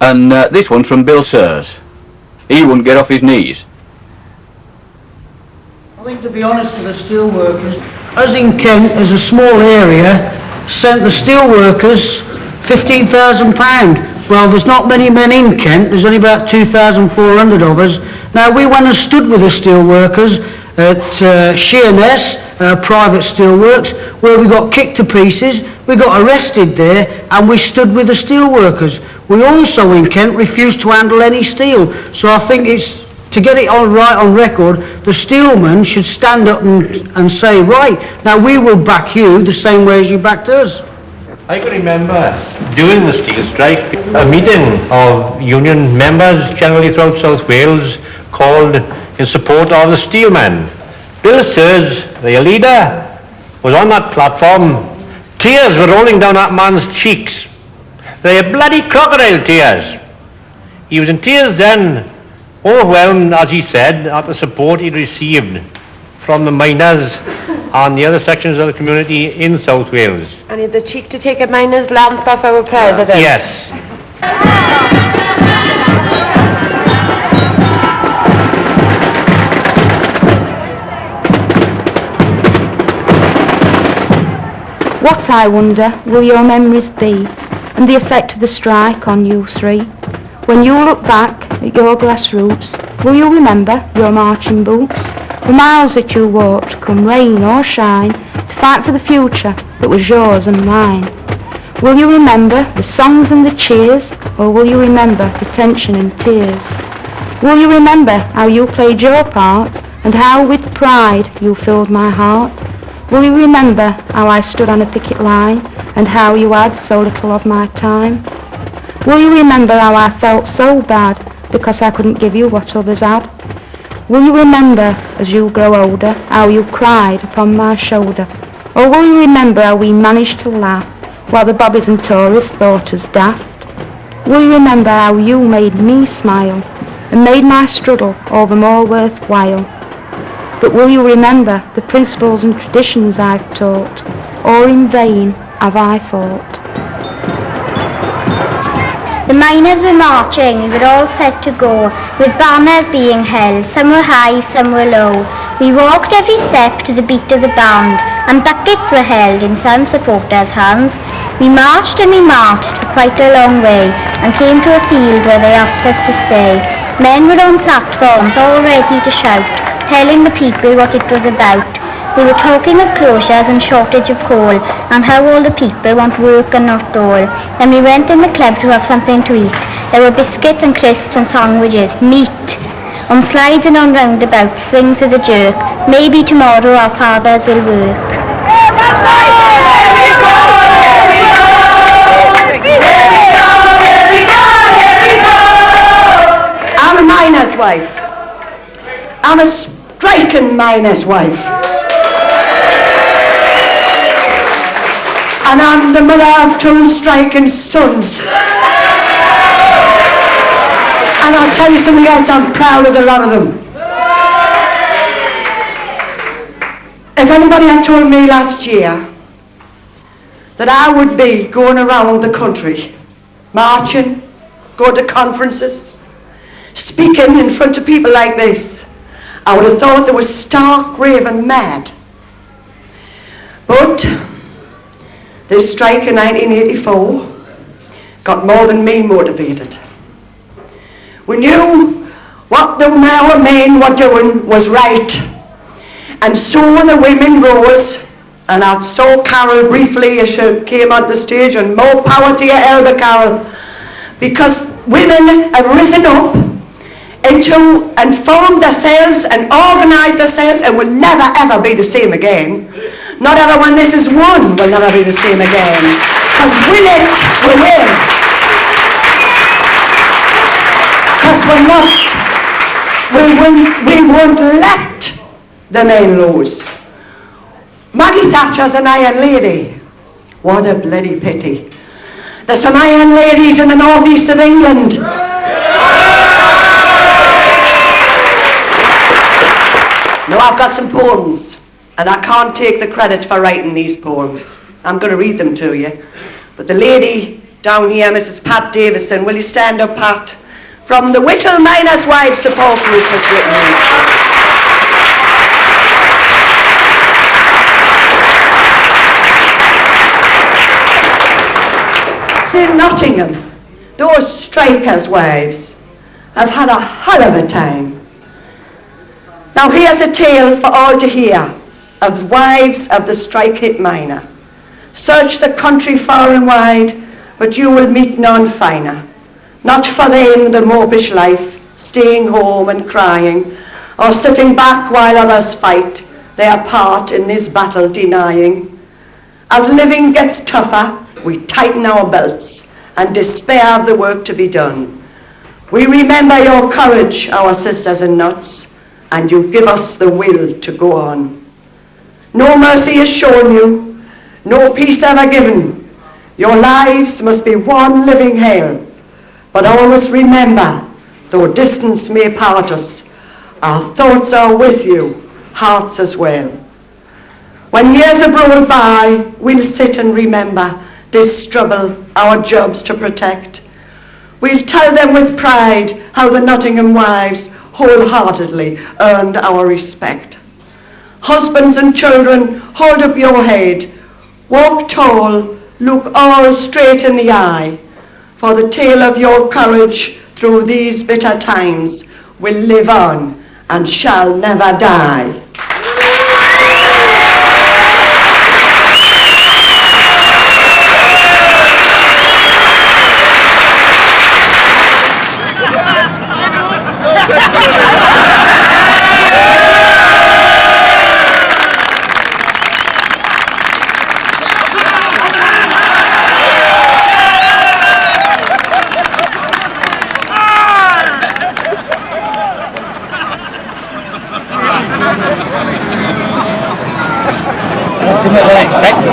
And this one's from Bill Sears. He wouldn't get off his knees. I think, to be honest, to the steelworkers, us in Kent, as a small area, sent the steelworkers £15,000. Well, there's not many men in Kent. There's only about 2,400 of us. Now, we went and stood with the steelworkers at Sheerness, private steelworks, where we got kicked to pieces. We got arrested there, and we stood with the steelworkers. We also in Kent refused to handle any steel. So I think it's, to get it all right on record, the steelmen should stand up and say, right, now we will back you the same way as you backed us. I can remember during the steel strike a meeting of union members generally throughout South Wales called in support of the steelmen. Bill Sears, their leader, was on that platform. Tears were rolling down that man's cheeks. They were bloody crocodile tears. He was in tears then, overwhelmed, as he said, at the support he received from the miners and the other sections of the community in South Wales. And he had the cheek to take a miner's lamp off our president. Yes. What, I wonder, will your memories be, and the effect of the strike on you three? When you look back at your grassroots, will you remember your marching boots? The miles that you walked, come rain or shine, to fight for the future that was yours and mine. Will you remember the songs and the cheers, or will you remember the tension and tears? Will you remember how you played your part, and how with pride you filled my heart? Will you remember how I stood on a picket line, and how you had so little of my time? Will you remember how I felt so bad, because I couldn't give you what others had? Will you remember, as you grow older, how you cried upon my shoulder? Or will you remember how we managed to laugh, while the bobbies and Tories thought us daft? Will you remember how you made me smile, and made my struggle all the more worthwhile? But will you remember the principles and traditions I've taught, or in vain have I fought? The miners were marching, we were all set to go, with banners being held, some were high, some were low. We walked every step to the beat of the band, and buckets were held in some supporters' hands. We marched and we marched for quite a long way, and came to a field where they asked us to stay. Men were on platforms, all ready to shout, telling the people what it was about. They were talking of closures and shortage of coal, and how all the people want work and not dole. Then we went in the club to have something to eat. There were biscuits and crisps and sandwiches, meat. On slides and on roundabouts, swings with a jerk. Maybe tomorrow our fathers will work. I'm a miner's wife. I'm a striking miner's wife. And I'm the mother of two striking sons. And I'll tell you something else, I'm proud of the lot of them. If anybody had told me last year that I would be going around the country, marching, going to conferences, speaking in front of people like this, I would have thought they were stark, raving mad. But this strike in 1984 got more than me motivated. We knew what the men were doing was right, and so the women rose, and I saw Carol briefly as she came on the stage, and more power to you, Elder Carol, because women have risen up into and formed themselves and organised themselves and will never ever be the same again. Not ever when this is won will never be the same again. Because win it, we win. Because we won't let the men lose. Maggie Thatcher's an iron lady. What a bloody pity. There's some iron ladies in the northeast of England. Now I've got some poems, and I can't take the credit for writing these poems. I'm going to read them to you. But the lady Down here, Mrs. Pat Davison. Will you stand up, Pat? From the Whittle Miners' Wives Support Group has written. In Nottingham, those strikers' wives have had a hell of a time. Now here's a tale for all to hear of wives of the strike-hit miner. Search the country far and wide, but you will meet none finer. Not for them the mopish life, staying home and crying, or sitting back while others fight, their part in this battle denying. As living gets tougher, we tighten our belts and despair of the work to be done. We remember your courage, our sisters and nuts, and you give us the will to go on. No mercy is shown you, no peace ever given. Your lives must be one living hell. But always remember, though distance may part us, our thoughts are with you, hearts as well. When years have rolled by, we'll sit and remember this struggle, our jobs to protect. We'll tell them with pride how the Nottingham wives wholeheartedly earned our respect. Husbands and children, hold up your head, walk tall, look all straight in the eye, for the tale of your courage through these bitter times will live on and shall never die.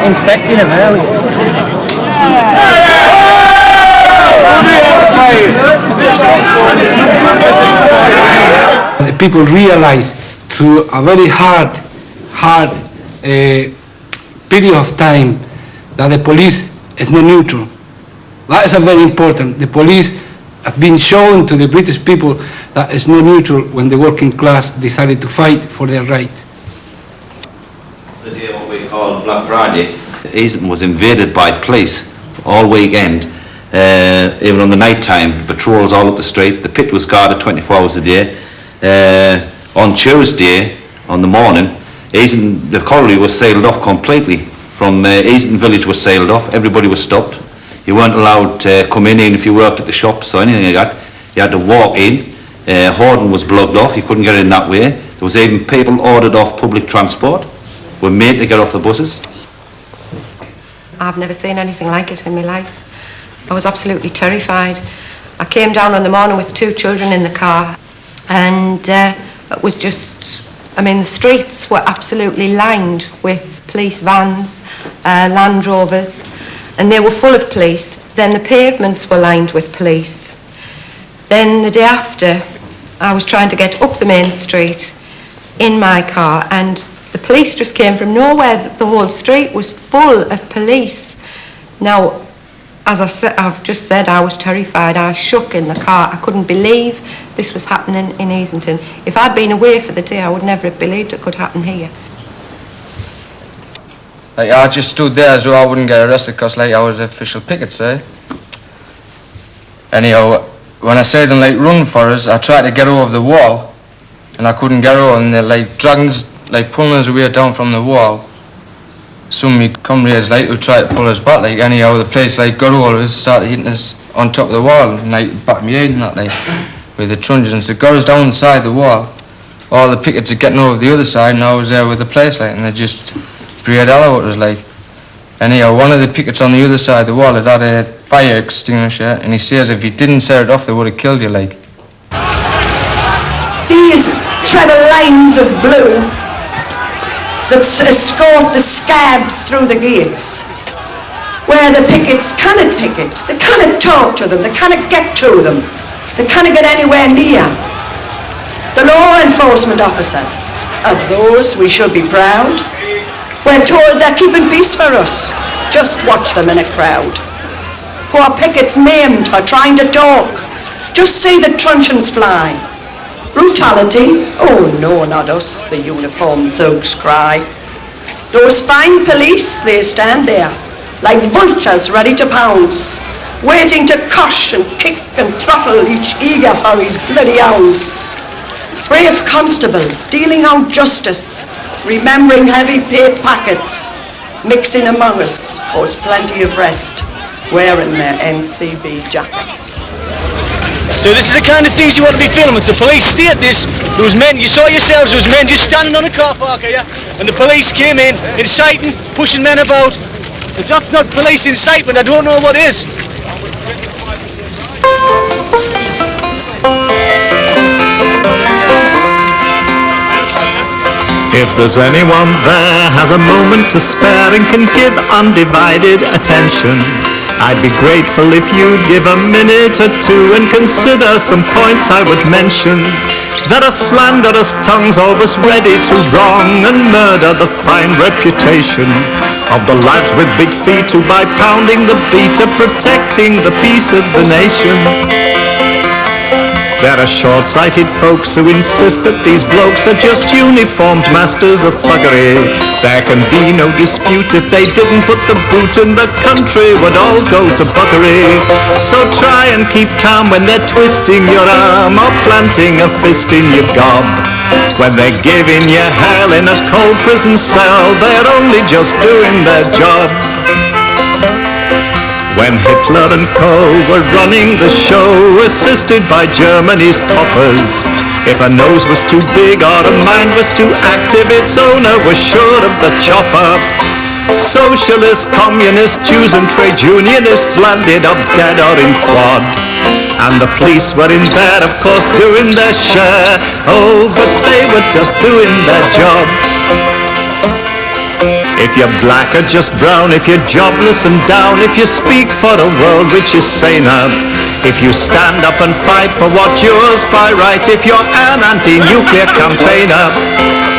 Inspecting him early. The people realize through a very hard period of time that the police is not neutral. That is a very important. The police have been shown to the British people that it's not neutral when the working class decided to fight for their rights. The day what we call Black Friday, Easton was invaded by police all weekend, even on the night time, patrols all up the street. The pit was guarded 24 hours a day. On Tuesday, on the morning, Easton, the colliery was sealed off completely. From Easton village was sealed off, everybody was stopped. You weren't allowed to come in even if you worked at the shops or anything like that. You had to walk in. Horden was blocked off, you couldn't get in that way. There was even people ordered off public transport, were made to get off the buses. I've never seen anything like it in my life. I was absolutely terrified. I came down on the morning with 2 children in the car, and it was just, I mean, the streets were absolutely lined with police vans, Land Rovers, and they were full of police. Then the pavements were lined with police. Then the day after, I was trying to get up the main street in my car, and the police just came from nowhere. The whole street was full of police. Now, as I've just said, I was terrified. I shook in the car. I couldn't believe this was happening in Easington. If I'd been away for the day, I would never have believed it could happen here. Like, I just stood there as though I wouldn't get arrested because, like, I was official pickets, eh? Anyhow, when I said them, like, run for us, I tried to get over the wall, and I couldn't get over, and they're, like, dragging us, like, pulling us away down from the wall. Some of me comrades, like, would try to pull us back, like, anyhow, the place, like, got over us, started hitting us on top of the wall, and, like, back of my head and that, like, with the truncheons. They got us down inside the wall. All the pickets are getting over the other side, and I was there with the place, like, and they just breathed hell out of us, like. Anyhow, one of the pickets on the other side of the wall had a fire extinguisher, and he says if you didn't set it off, they would have killed you, like. These treble lines of blue that escort the scabs through the gates, where the pickets cannot picket, they cannot talk to them, they cannot get to them, they cannot get anywhere near. The law enforcement officers, of those we should be proud, we're told they're keeping peace for us. Just watch them in a crowd. Poor pickets maimed for trying to talk. Just see the truncheons fly. Brutality? Oh no, not us, the uniformed thugs cry. Those fine police, they stand there, like vultures ready to pounce, waiting to cuss and kick and throttle each eager for his bloody ounce. Brave constables dealing out justice, remembering heavy pay packets, mixing among us, cause plenty of rest, wearing their NCB jackets. So this is the kind of things you want to be filming. To police state this, there was men, you saw yourselves, there was men just standing on a car park here, and the police came in, inciting, pushing men about. If that's not police incitement, I don't know what is. If there's anyone there has a moment to spare and can give undivided attention, I'd be grateful if you'd give a minute or two and consider some points I would mention. There are slanderous tongues always ready to wrong and murder the fine reputation of the lads with big feet who by pounding the beat are protecting the peace of the nation. There are short-sighted folks who insist that these blokes are just uniformed masters of thuggery. There can be no dispute if they didn't put the boot in, the country would all go to buggery. So try and keep calm when they're twisting your arm or planting a fist in your gob. When they're giving you hell in a cold prison cell, they're only just doing their job. When Hitler and co. were running the show, assisted by Germany's coppers, if a nose was too big or a mind was too active, its owner was sure of the chopper. Socialists, communists, Jews and trade unionists landed up dead or in quad. And the police were in there, of course, doing their share. Oh, but they were just doing their job. If you're black or just brown, if you're jobless and down, if you speak for a world which is saner, if you stand up and fight for what's yours by right, if you're an anti-nuclear campaigner,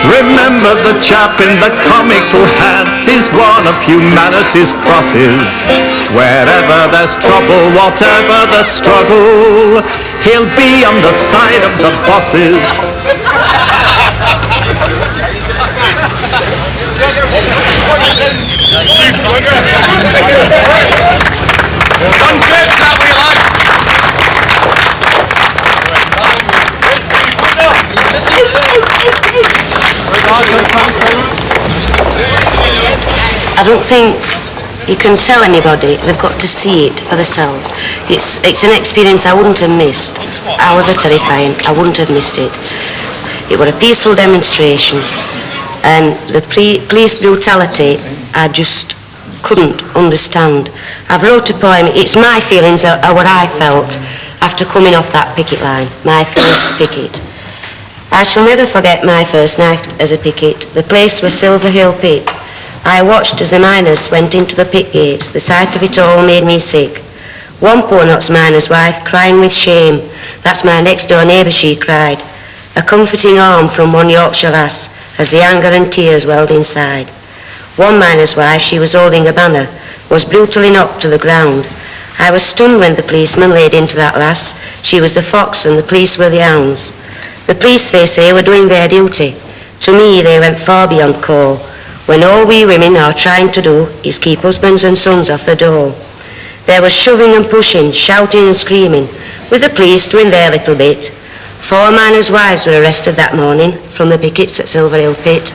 remember the chap in the comical hat is one of humanity's crosses. Wherever there's trouble, whatever the struggle, he'll be on the side of the bosses. I don't think you can tell anybody. They've got to see it for themselves. It's an experience I wouldn't have missed. However terrifying, I wouldn't have missed it. It was a peaceful demonstration, and the police brutality I just couldn't understand. I've wrote a poem. It's my feelings of what I felt after coming off that picket line, my first picket. I shall never forget my first night as a picket. The place was Silver Hill Pit. I watched as the miners went into the pit gates. The sight of it all made me sick. One poor Notts miner's wife crying with shame. That's my next door neighbour, she cried. A comforting arm from one Yorkshire lass as the anger and tears welled inside. One miner's wife, she was holding a banner, was brutally knocked to the ground. I was stunned when the policeman laid into that lass. She was the fox and the police were the hounds. The police, they say, were doing their duty. To me, they went far beyond call, when all we women are trying to do is keep husbands and sons off the dole. There was shoving and pushing, shouting and screaming, with the police doing their little bit. 4 miners' wives were arrested that morning from the pickets at Silver Hill Pit.